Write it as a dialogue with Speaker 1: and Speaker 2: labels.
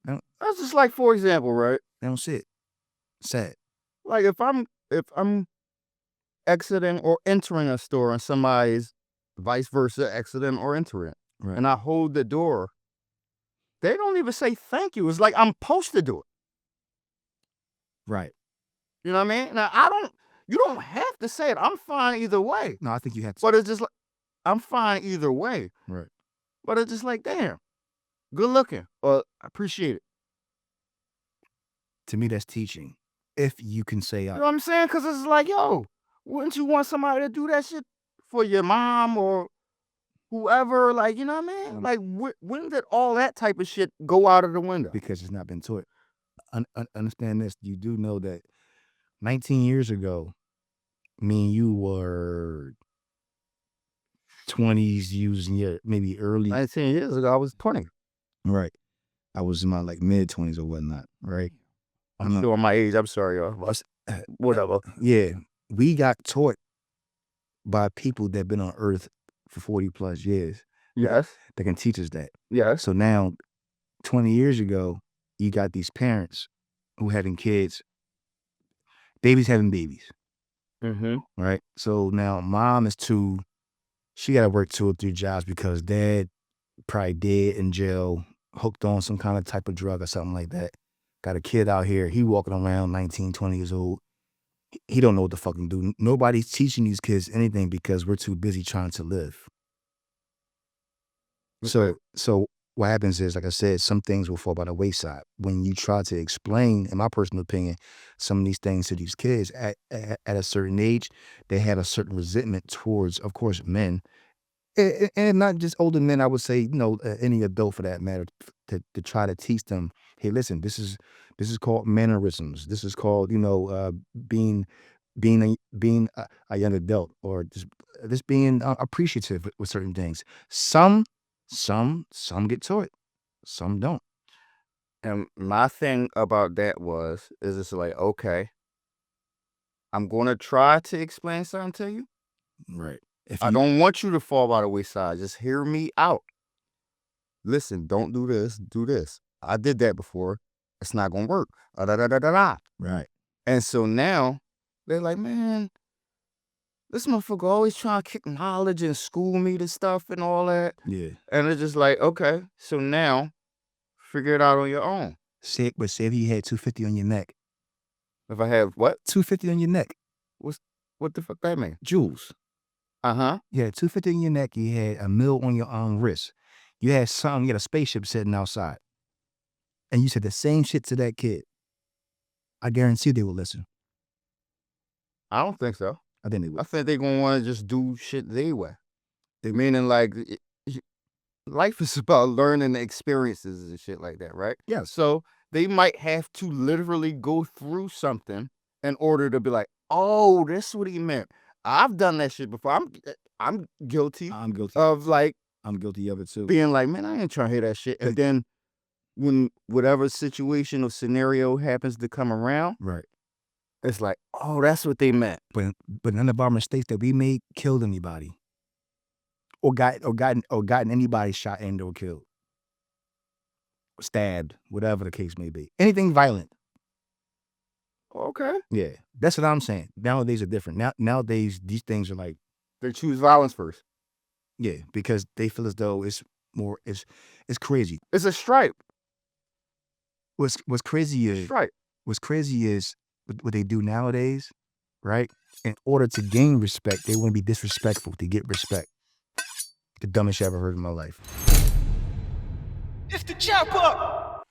Speaker 1: That's just like, for example, right?
Speaker 2: They don't see it. Sad.
Speaker 1: Like if I'm exiting or entering a store and somebody's vice versa exiting or entering,
Speaker 2: Right.
Speaker 1: and I hold the door, they don't even say thank you. It's like I'm supposed to do it.
Speaker 2: Right.
Speaker 1: You know what I mean? Now you don't have to say it. I'm fine either way.
Speaker 2: No, I think you have to.
Speaker 1: But it's just like, I'm fine either way.
Speaker 2: Right.
Speaker 1: But it's just like, damn, good looking. Or I appreciate it.
Speaker 2: To me, that's teaching. If you can say,
Speaker 1: You know what I'm saying? Because it's like, yo, wouldn't you want somebody to do that shit for your mom or whoever? Like, you know what I mean? Like, when did all that type of shit go out of the window?
Speaker 2: Because it's not been taught. Understand this. You do know that 19 years ago, me and you were 20s, using your maybe early.
Speaker 1: 19 years ago, I was 20.
Speaker 2: Right. I was in my like mid-20s or whatnot. Right.
Speaker 1: I'm sure my age. I'm sorry, y'all. Whatever.
Speaker 2: Yeah. We got taught by people that been on Earth for 40 plus years.
Speaker 1: Yes.
Speaker 2: That can teach us that.
Speaker 1: Yes.
Speaker 2: So now, 20 years ago, you got these parents who having kids, babies having babies.
Speaker 1: Mm-hmm.
Speaker 2: Right. So now mom is she got to work 2 or 3 jobs because dad probably dead in jail, hooked on some kind of type of drug or something like that. Got a kid out here. He walking around 19, 20 years old. He don't know what the fuck to do. Nobody's teaching these kids anything because we're too busy trying to live.
Speaker 1: Okay.
Speaker 2: So what happens is, like I said, some things will fall by the wayside. When you try to explain, in my personal opinion, some of these things to these kids at a certain age, they have a certain resentment towards, of course, men. And not just older men, I would say, any adult for that matter, to try to teach them, hey, listen, this is called mannerisms. This is called, being a young adult, or just being appreciative with certain things. Some get to it, some don't.
Speaker 1: And my thing about that is it's like, okay, I'm going to try to explain something to you.
Speaker 2: Right.
Speaker 1: I don't want you to fall by the wayside. Just hear me out. Listen, don't do this. Do this. I did that before. It's not going to work.
Speaker 2: Right.
Speaker 1: And so now they're like, man, this motherfucker always trying to kick knowledge and school me to stuff and all that.
Speaker 2: Yeah.
Speaker 1: And it's just like, okay, so now figure it out on your own.
Speaker 2: Say if you had 250 on your neck.
Speaker 1: If I have what?
Speaker 2: 250 on your neck.
Speaker 1: What the fuck that mean?
Speaker 2: Jewels.
Speaker 1: Uh-huh.
Speaker 2: You had 250 on your neck. You had $1 million on your wrist. You had a spaceship sitting outside. And you said the same shit to that kid. I guarantee they will listen.
Speaker 1: I don't think so.
Speaker 2: I think they will.
Speaker 1: I think they're going to want to just do shit their way. Meaning like life is about learning the experiences and shit like that, right?
Speaker 2: Yeah.
Speaker 1: So they might have to literally go through something in order to be like, oh, that's what he meant. I've done that shit before. I'm guilty.
Speaker 2: I'm guilty
Speaker 1: of like.
Speaker 2: I'm guilty of it too.
Speaker 1: Being like, man, I ain't trying to hear that shit. And then when whatever situation or scenario happens to come around,
Speaker 2: right,
Speaker 1: it's like, oh, that's what they meant.
Speaker 2: But none of our mistakes that we made killed anybody, or gotten anybody shot and or killed, or stabbed, whatever the case may be. Anything violent.
Speaker 1: Okay.
Speaker 2: Yeah, that's what I'm saying. Nowadays are different. Nowadays these things are like,
Speaker 1: they choose violence first.
Speaker 2: Yeah, because they feel as though it's crazy.
Speaker 1: It's a stripe.
Speaker 2: What's crazy is
Speaker 1: stripe.
Speaker 2: What's crazy is what they do nowadays, right? In order to gain respect, they want to be disrespectful to get respect. The dumbest shit I ever heard in my life.
Speaker 3: It's the chopper.